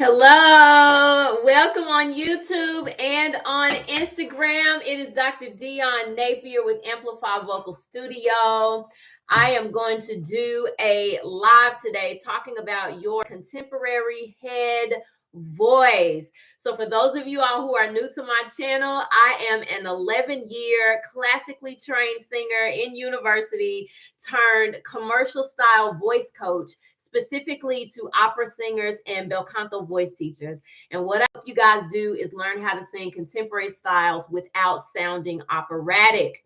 Hello, welcome on YouTube and on Instagram. It is Dr. Dion Napier with Amplify Vocal Studio. I am going to do a live today talking about your contemporary head voice. So, for those of you all who are new to my channel, I am an 11-year classically trained singer in university turned commercial style voice coach, specifically to opera singers and bel canto voice teachers. And what I hope you guys do is learn how to sing contemporary styles without sounding operatic.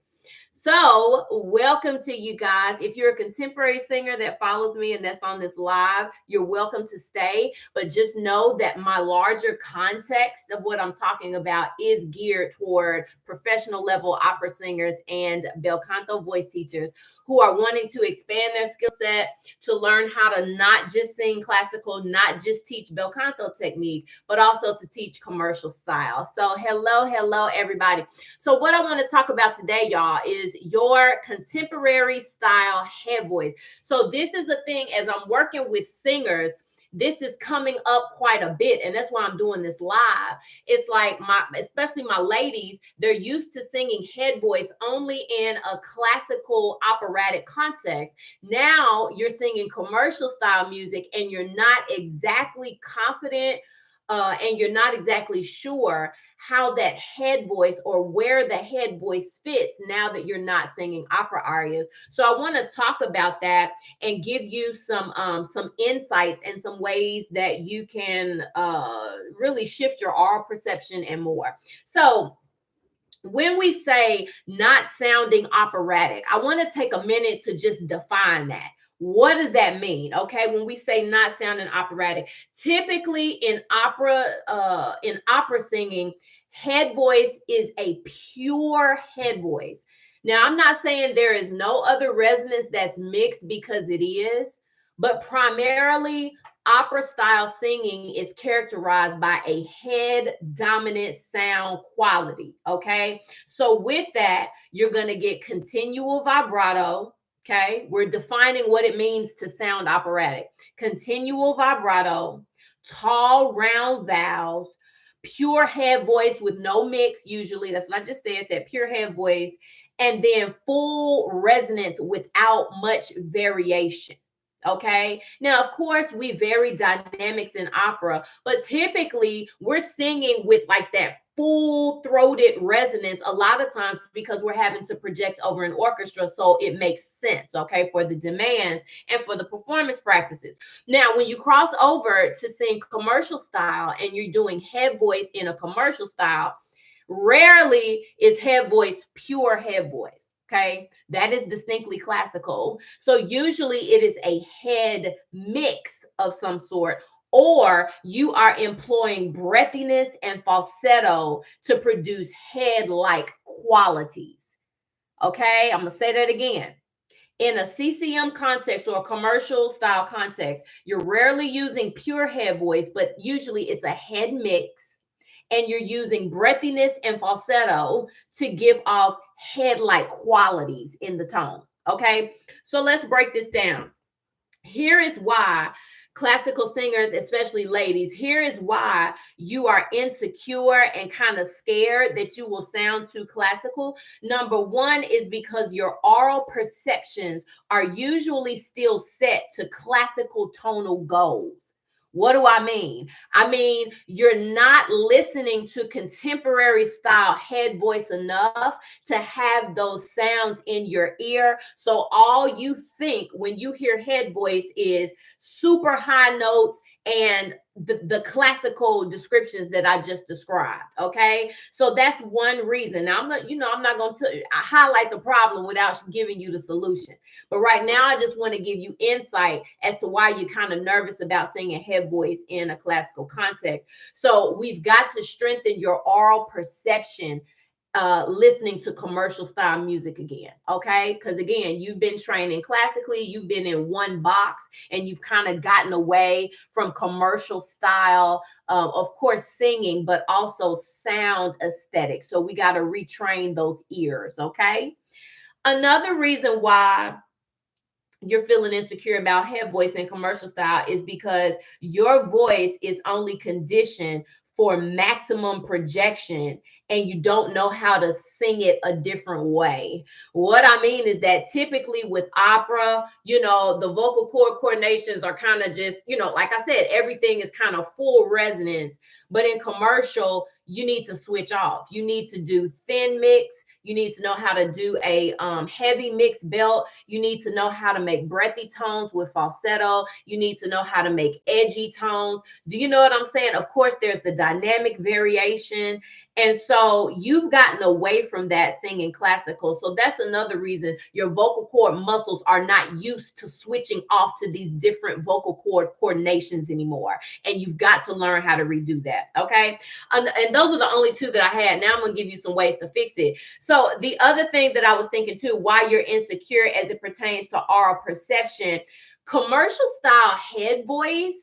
So, welcome to you guys. If you're a contemporary singer that follows me and that's on this live, you're welcome to stay. But just know that my larger context of what I'm talking about is geared toward professional level opera singers and bel canto voice teachers who are wanting to expand their skill set to learn how to not just sing classical, not just teach bel canto technique, but also to teach commercial style. So, hello, everybody. So what I want to talk about today, y'all, is your contemporary style head voice. So this is a thing as I'm working with singers, this is coming up quite a bit. And that's why I'm doing this live. It's like especially my ladies, they're used to singing head voice only in a classical operatic context. Now you're singing commercial style music and you're not exactly confident and you're not exactly sure how that head voice or where the head voice fits now that you're not singing opera arias. So I want to talk about that and give you some insights and some ways that you can really shift your oral perception and more. So when we say not sounding operatic, I want to take a minute to just define that. What does that mean? Okay, when we say not sounding operatic, typically in opera singing, head voice is a pure head voice. Now, I'm not saying there is no other resonance that's mixed, because it is, but primarily opera style singing is characterized by a head dominant sound quality. Okay, so with that, you're going to get continual vibrato. Okay, we're defining what it means to sound operatic. Continual vibrato, tall round vowels, pure head voice with no mix. Usually, that's what I just said, that pure head voice, and then full resonance without much variation. Okay. Now, of course, we vary dynamics in opera, but typically we're singing with like that full throated resonance a lot of times because we're having to project over an orchestra. So it makes sense, okay, for the demands and for the performance practices. Now, when you cross over to sing commercial style and you're doing head voice in a commercial style, rarely is head voice pure head voice. Okay, that is distinctly classical. So usually it is a head mix of some sort, or you are employing breathiness and falsetto to produce head-like qualities. Okay, I'm gonna say that again. In a CCM context or a commercial style context, you're rarely using pure head voice, but usually it's a head mix, and you're using breathiness and falsetto to give off head-like qualities in the tone. Okay, so let's break this down. Here is why classical singers, especially ladies, here is why you are insecure and kind of scared that you will sound too classical. Number one is because your oral perceptions are usually still set to classical tonal goals. What do I mean? I mean, you're not listening to contemporary style head voice enough to have those sounds in your ear. So all you think when you hear head voice is super high notes and the classical descriptions that I just described. Okay, so that's one reason. Now I'm not going to highlight the problem without giving you the solution. But right now, I just want to give you insight as to why you're kind of nervous about singing head voice in a classical context. So we've got to strengthen your oral perception listening to commercial style music again. Okay, because again, you've been training classically, you've been in one box, and you've kind of gotten away from commercial style, of course singing, but also sound aesthetic. So we got to retrain those ears. Okay, another reason why you're feeling insecure about head voice in commercial style is because your voice is only conditioned for maximum projection and you don't know how to sing it a different way. What I mean is that typically with opera, the vocal cord coordinations are kind of just, like I said, everything is kind of full resonance. But in commercial, you need to switch off. You need to do thin mix. You need to know how to do a heavy mixed belt. You need to know how to make breathy tones with falsetto. You need to know how to make edgy tones. Do you know what I'm saying? Of course, there's the dynamic variation. And so you've gotten away from that singing classical. So that's another reason your vocal cord muscles are not used to switching off to these different vocal cord coordinations anymore. And you've got to learn how to redo that. Okay. And those are the only two that I had. Now I'm going to give you some ways to fix it. So the other thing that I was thinking too, why you're insecure as it pertains to oral perception, commercial style head voice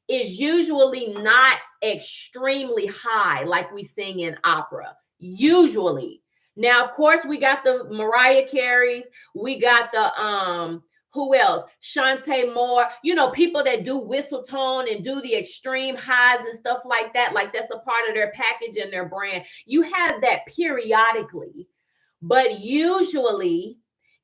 is usually not extremely high like we sing in opera. Usually. Now, of course, we got the Mariah Careys, we got the who else? Shantae Moore, people that do whistle tone and do the extreme highs and stuff like that. Like that's a part of their package and their brand. You have that periodically, but usually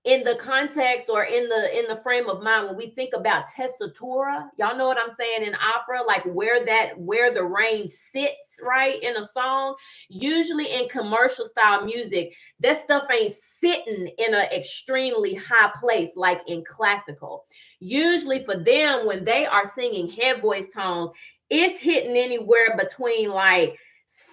in the context or in the frame of mind when we think about tessitura, y'all know what I'm saying, in opera, like where the range sits right in a song. Usually in commercial style music, that stuff ain't sitting in an extremely high place like in classical. Usually for them, when they are singing head voice tones, it's hitting anywhere between like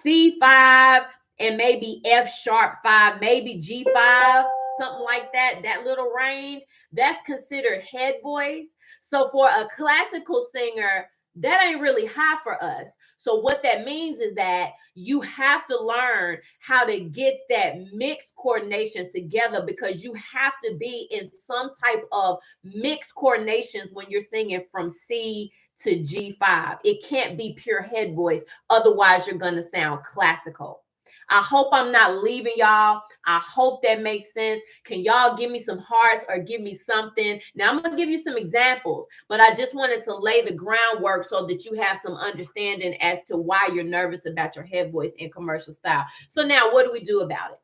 C5 and maybe F sharp 5, maybe G5, something like that, that little range. That's considered head voice. So for a classical singer, that ain't really high for us. So what that means is that you have to learn how to get that mixed coordination together, because you have to be in some type of mixed coordinations when you're singing from C to G5. It can't be pure head voice. Otherwise, you're going to sound classical. I hope I'm not leaving y'all. I hope that makes sense. Can y'all give me some hearts or give me something? Now, I'm going to give you some examples, but I just wanted to lay the groundwork so that you have some understanding as to why you're nervous about your head voice in commercial style. So now, what do we do about it?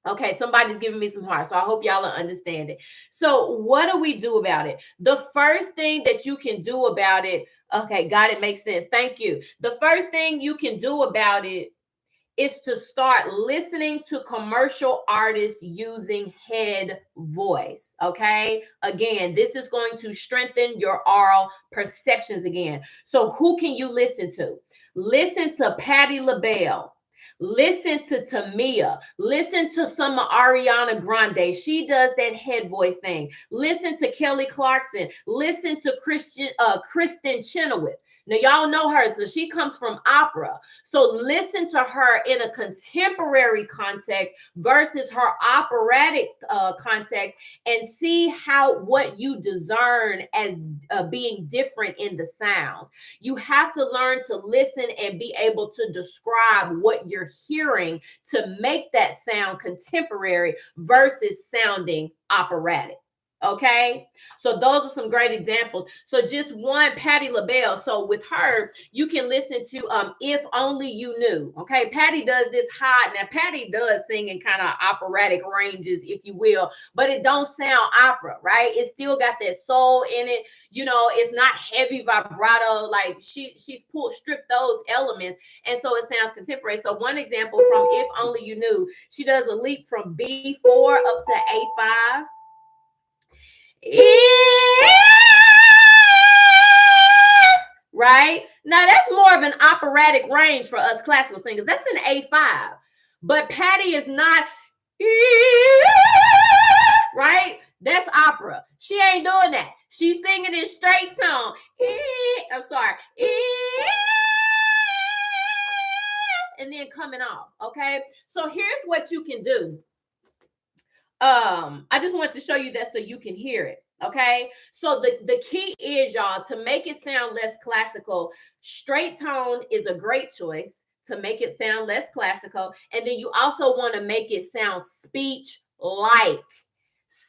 Okay, somebody's giving me some hearts, so I hope y'all are understanding. So what do we do about it? The first thing that you can do about it, okay, got it, makes sense. Thank you. The first thing you can do about it is to start listening to commercial artists using head voice. Okay. Again, this is going to strengthen your oral perceptions again. So who can you listen to? Listen to Patti LaBelle. Listen to Tamia. Listen to some of Ariana Grande. She does that head voice thing. Listen to Kelly Clarkson. Listen to Kristen Chenoweth. Now, y'all know her, so she comes from opera. So listen to her in a contemporary context versus her operatic context, and see what you discern as being different in the sounds. You have to learn to listen and be able to describe what you're hearing to make that sound contemporary versus sounding operatic. Okay, so those are some great examples. So just one, Patti LaBelle. So with her, you can listen to If Only You Knew. Okay, Patti does this high. Now Patti does sing in kind of operatic ranges, if you will, but it don't sound opera, right? It still got that soul in it. It's not heavy vibrato. Like she's stripped those elements, and so it sounds contemporary. So one example from If Only You Knew, she does a leap from B4 up to A5. Right? Now that's more of an operatic range for us classical singers. That's an A5. But Patti is not, right? That's opera. She ain't doing that. She's singing in straight tone. I'm sorry. And then coming off. Okay? So here's what you can do. I just wanted to show you that so you can hear it. Okay, so the key is, y'all, to make it sound less classical, straight tone is a great choice to make it sound less classical. And then you also want to make it sound speech like.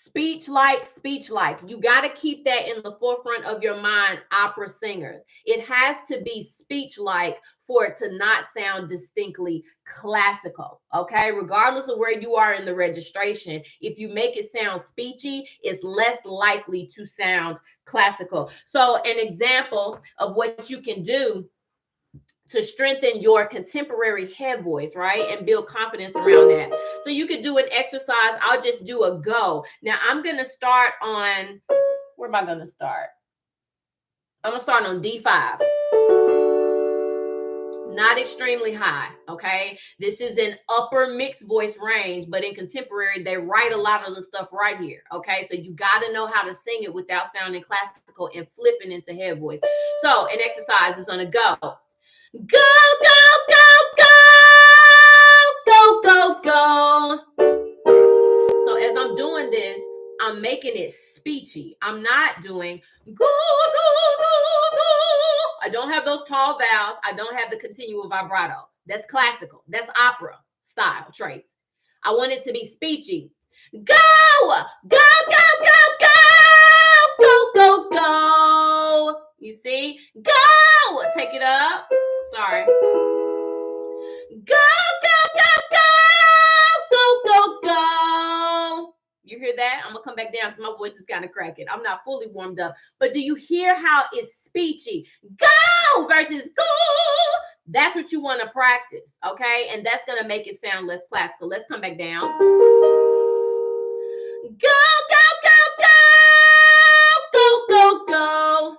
Speech like, speech like. You got to keep that in the forefront of your mind, opera singers. It has to be speech like for it to not sound distinctly classical, okay? Regardless of where you are in the registration, if you make it sound speechy, it's less likely to sound classical. So an example of what you can do to strengthen your contemporary head voice, right? And build confidence around that. So you could do an exercise. I'll just do a go. Now I'm going to start on, where am I going to start? I'm going to start on D5. Not extremely high, okay? This is an upper mixed voice range, but in contemporary, they write a lot of the stuff right here, okay? So you got to know how to sing it without sounding classical and flipping into head voice. So an exercise is on a go. Go, go, go, go, go, go, go. So as I'm doing this, I'm making it speechy. I'm not doing go, go, go, go. I don't have those tall vowels. I don't have the continual vibrato. That's classical. That's opera style traits. I want it to be speechy. Go, go, go, go, go, go, go, go. You see? Go. Take it up. Sorry. Go, go, go, go, go, go, go. You hear that? I'm going to come back down because my voice is kind of cracking. I'm not fully warmed up. But do you hear how it's speechy? Go versus go. That's what you want to practice, okay? And that's going to make it sound less classical. Let's come back down. Go, go, go, go, go, go, go.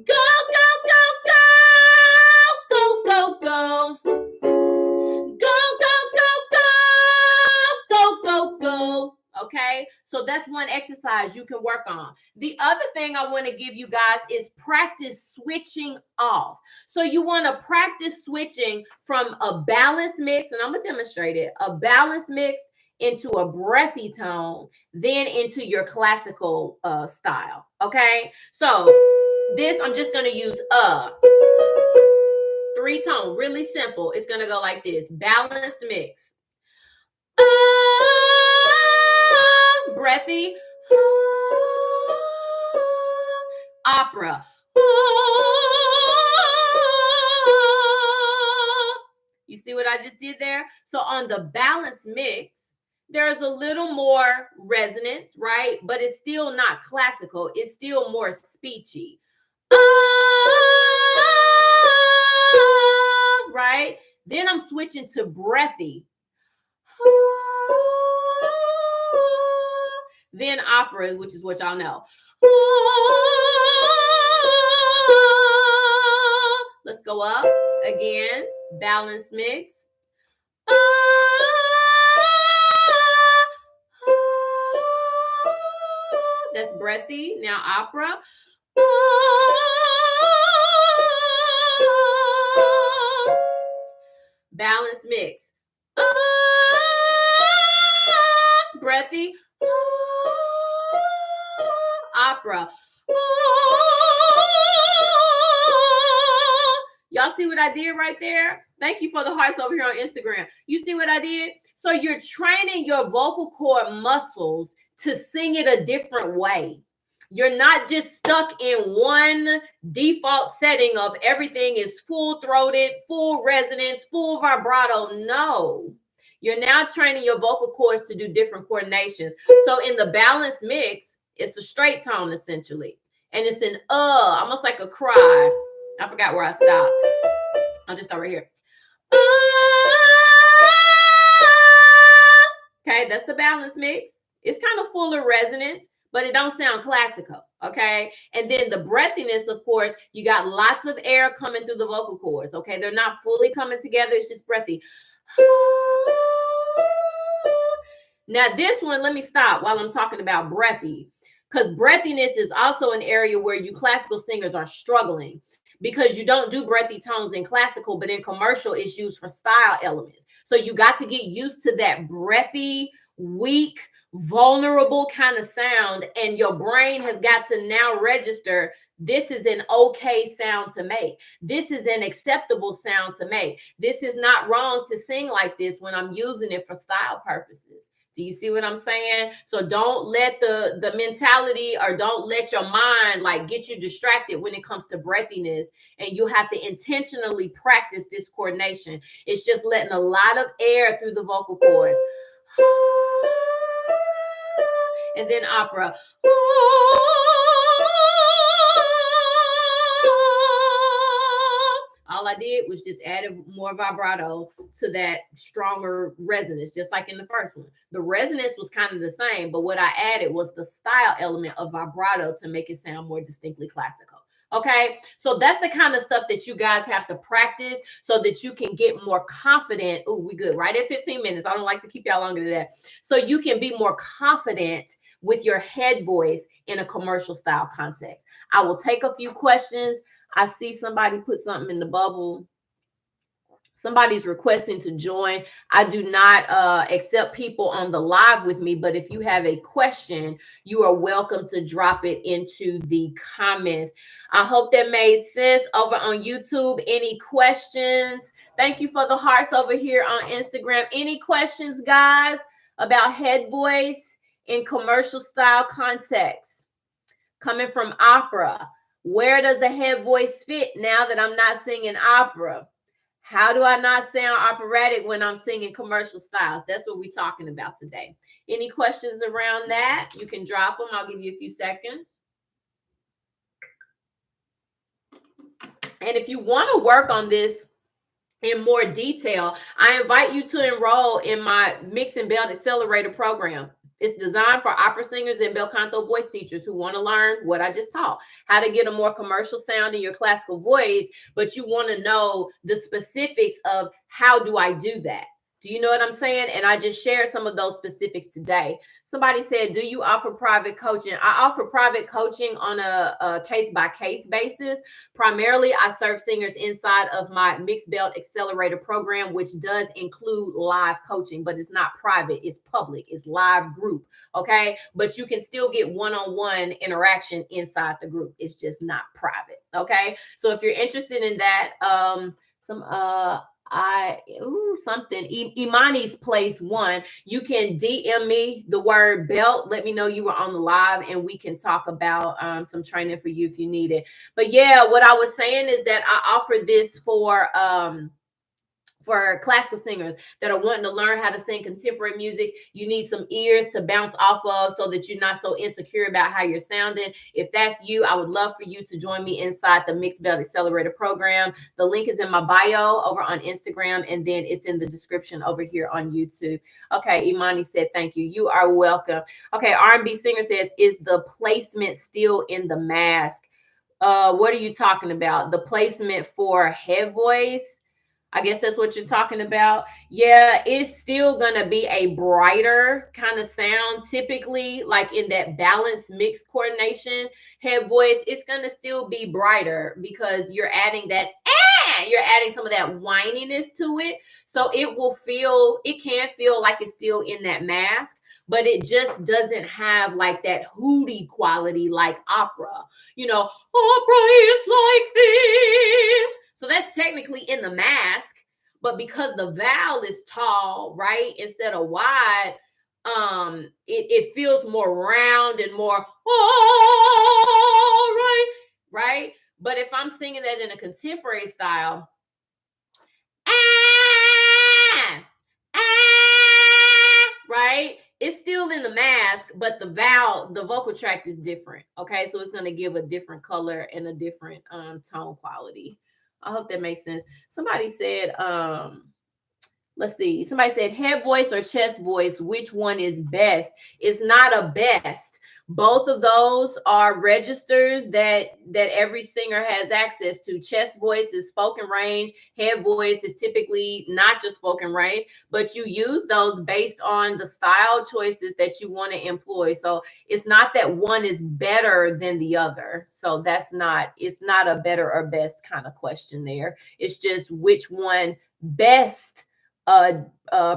Go, go, go, go, go, go, go. Go, go, go, go, go, go, go. Okay, so that's one exercise you can work on. The other thing I want to give you guys is practice switching off. So you want to practice switching from a balanced mix, and I'm going to demonstrate it, a balanced mix into a breathy tone, then into your classical style. Okay, so this I'm just going to use 3-tone, really simple. It's going to go like this, balanced mix. Breathy. Opera. You see what I just did there? So on the balanced mix, there's a little more resonance, right? But it's still not classical. It's still more speechy. Right? Then I'm switching to breathy. Then opera, which is what y'all know. Let's go up again. Balanced mix. That's breathy. Now opera. Balance mix. Breathy. Opera. Y'all see what I did right there? Thank you for the hearts over here on Instagram. You see what I did? So you're training your vocal cord muscles to sing it a different way. You're not just stuck in one default setting of everything is full-throated, full resonance, full vibrato. No. You're now training your vocal cords to do different coordinations. So in the balanced mix, it's a straight tone essentially. And it's an almost like a cry. I forgot where I stopped. I'll just start right here. Okay, that's the balanced mix. It's kind of full of resonance, but it don't sound classical, okay? And then the breathiness, of course, you got lots of air coming through the vocal cords, okay? They're not fully coming together. It's just breathy. Now, this one, let me stop while I'm talking about breathy, because breathiness is also an area where you classical singers are struggling because you don't do breathy tones in classical, but in commercial, it's used for style elements. So you got to get used to that breathy, weak, vulnerable kind of sound, and your brain has got to now register this is an okay sound to make. This is an acceptable sound to make. This is not wrong to sing like this when I'm using it for style purposes. Do you see what I'm saying? So don't let the mentality, or don't let your mind like get you distracted when it comes to breathiness. And you have to intentionally practice this coordination. It's just letting a lot of air through the vocal cords. And then opera. All I did was just added more vibrato to that stronger resonance, just like in the first one. The resonance was kind of the same, but what I added was the style element of vibrato to make it sound more distinctly classical. Okay, so that's the kind of stuff that you guys have to practice so that you can get more confident. Oh, we good right at 15 minutes. I don't like to keep y'all longer than that. So you can be more confident with your head voice in a commercial style context. I will take a few questions. I see somebody put something in the bubble. Somebody's requesting to join. I do not accept people on the live with me, but if you have a question, you are welcome to drop it into the comments. I hope that made sense. Over on YouTube, any questions? Thank you for the hearts over here on Instagram. Any questions, guys, about head voice in commercial style context? Coming from opera, where does the head voice fit now that I'm not singing opera? How do I not sound operatic when I'm singing commercial styles? That's what we're talking about today. Any questions around that? You can drop them. I'll give you a few seconds. And if you want to work on this in more detail, I invite you to enroll in my Mix and Belt Accelerator program. It's designed for opera singers and bel canto voice teachers who want to learn what I just taught, how to get a more commercial sound in your classical voice, but you want to know the specifics of how do I do that? Do you know what I'm saying? And I just shared some of those specifics today. Somebody said, do you offer private coaching? I offer private coaching on a case-by-case basis. Primarily, I serve singers inside of my Mixed Belt Accelerator program, which does include live coaching, but it's not private, it's public, it's live group, okay? But you can still get one-on-one interaction inside the group. It's just not private, okay? So if you're interested in that, Imani's place one. You can DM me the word belt. Let me know you were on the live, and we can talk about some training for you if you need it. But yeah, what I was saying is that I offer this for classical singers that are wanting to learn how to sing contemporary music. You need some ears to bounce off of so that you're not so insecure about how you're sounding. If that's you, I would love for you to join me inside the Mixed Belt Accelerator program. The link is in my bio over on Instagram, and then it's in the description over here on YouTube. Okay, Imani said, thank you. You are welcome. Okay, R&B singer says, is the placement still in the mask? What are you talking about? The placement for head voice? I guess that's what you're talking about. Yeah, it's still going to be a brighter kind of sound, typically, like in that balanced mix coordination head voice. It's going to still be brighter because you're adding that, you're adding some of that whininess to it. So it can feel like it's still in that mask, but it just doesn't have like that hooty quality like opera. You know, opera is like this. So that's technically in the mask, but because the vowel is tall, right, instead of wide, it feels more round and more, oh, right. But if I'm singing that in a contemporary style, right, it's still in the mask, but the vocal tract is different. Okay, so it's going to give a different color and a different tone quality. I hope that makes sense. Somebody said, let's see. Somebody said head voice or chest voice, which one is best? It's not a best. Both of those are registers that every singer has access to. Chest voice is spoken range. Head voice is typically not just spoken range, but you use those based on the style choices that you want to employ. So it's not that one is better than the other. So it's not a better or best kind of question there. It's just which one best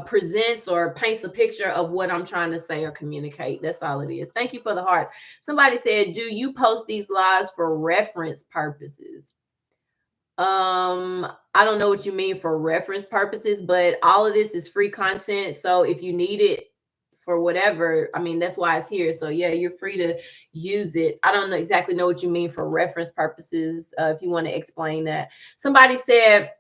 presents or paints a picture of what I'm trying to say or communicate. That's all it is. Thank you for the hearts. Somebody said, do you post these lives for reference purposes? I don't know what you mean for reference purposes, but all of this is free content. So if you need it for whatever. I mean, that's why it's here. So yeah, you're free to use it. I don't know exactly know what you mean for reference purposes. If you want to explain that. Somebody said,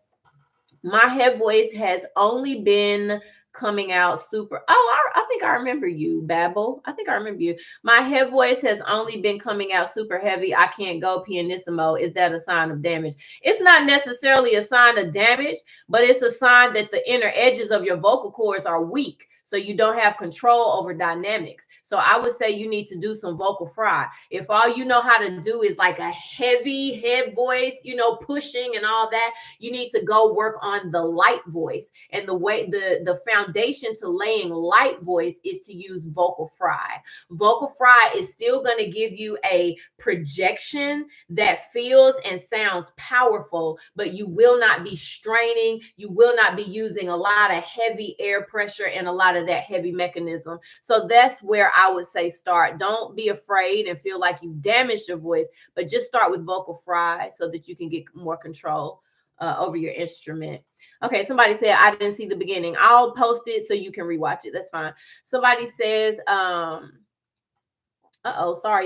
my head voice has only been coming out super. Oh, I think I remember you, Babel. I think I remember you. My head voice has only been coming out super heavy. I can't go pianissimo. Is that a sign of damage? It's not necessarily a sign of damage, but it's a sign that the inner edges of your vocal cords are weak. So you don't have control over dynamics. So I would say you need to do some vocal fry. If all you know how to do is like a heavy head voice, pushing and all that, you need to go work on the light voice. And the way the foundation to laying light voice is to use vocal fry. Vocal fry is still going to give you a projection that feels and sounds powerful, but you will not be straining. You will not be using a lot of heavy air pressure and a lot of that heavy mechanism. So that's where I would say start. Don't be afraid and feel like you damaged your voice, but just start with vocal fry so that you can get more control over your instrument. Okay, somebody said I didn't see the beginning. I'll post it so you can rewatch it. That's fine. Somebody says, sorry,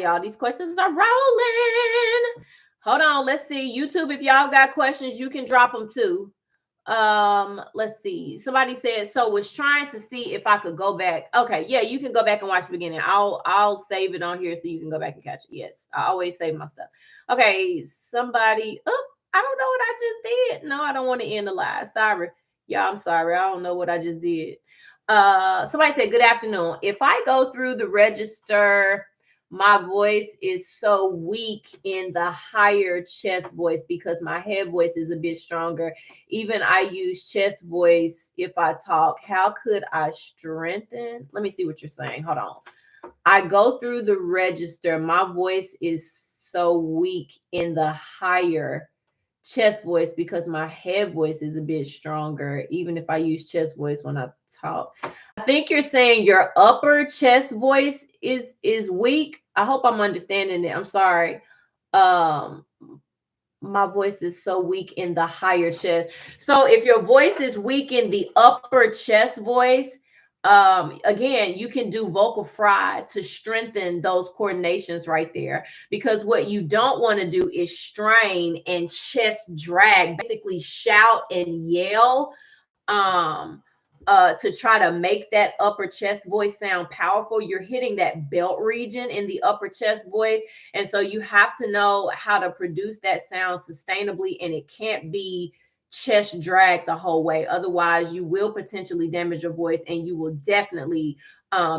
y'all. These questions are rolling. Hold on. Let's see. YouTube, if y'all got questions, you can drop them too. Let's see. Somebody said, so was trying to see if I could go back. Okay, yeah, you can go back and watch the beginning. I'll save it on here so you can go back and catch it. Yes, I always save my stuff. Okay, somebody. I don't know what I just did. No, I don't want to end the live. Sorry. Yeah, I'm sorry. I don't know what I just did. Somebody said, good afternoon. If I go through the register, my voice is so weak in the higher chest voice because my head voice is a bit stronger. Even I use chest voice if I talk. How could I strengthen? Let me see what you're saying. Hold on. I go through the register. My voice is so weak in the higher chest voice because my head voice is a bit stronger, even if I use chest voice when I talk. I think you're saying your upper chest voice is weak. I hope I'm understanding it. I'm sorry. My voice is so weak in the higher chest. So if your voice is weak in the upper chest voice, again, you can do vocal fry to strengthen those coordinations right there, because what you don't want to do is strain and chest drag, basically shout and yell to try to make that upper chest voice sound powerful. You're hitting that belt region in the upper chest voice, and so you have to know how to produce that sound sustainably, and it can't be chest drag the whole way. Otherwise, you will potentially damage your voice and you will definitely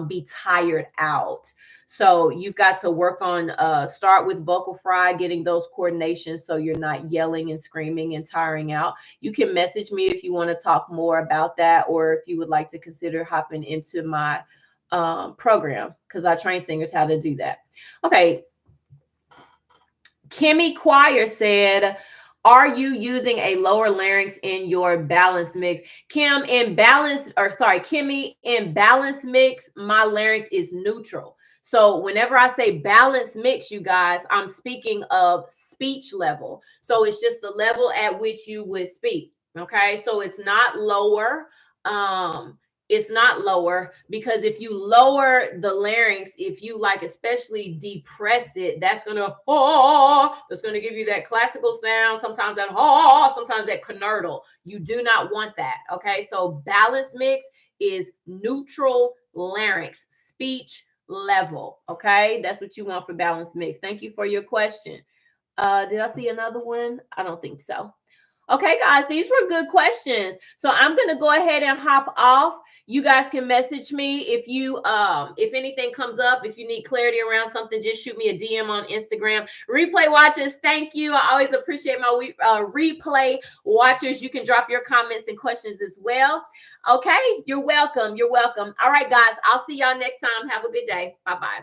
be tired out. So you've got to work on start with vocal fry, getting those coordinations so you're not yelling and screaming and tiring out. You can message me if you want to talk more about that, or if you would like to consider hopping into my program, because I train singers how to do that. Okay. Kimmy Choir said, are you using a lower larynx in your balance mix? Kimmy, in balance mix, my larynx is neutral. So whenever I say balance mix, you guys, I'm speaking of speech level. So it's just the level at which you would speak. Okay. So it's not lower. It's not lower, because if you lower the larynx, if you especially depress it, that's gonna give you that classical sound, sometimes that sometimes that connertal. You do not want that. Okay, so balance mix is neutral larynx, speech level. Okay, that's what you want for balance mix. Thank you for your question. Did I see another one? I don't think so. Okay, guys, these were good questions. So I'm going to go ahead and hop off. You guys can message me if you if anything comes up, if you need clarity around something, just shoot me a DM on Instagram. Replay watchers, thank you. I always appreciate my replay watchers. You can drop your comments and questions as well. Okay, you're welcome. You're welcome. All right, guys, I'll see y'all next time. Have a good day. Bye-bye.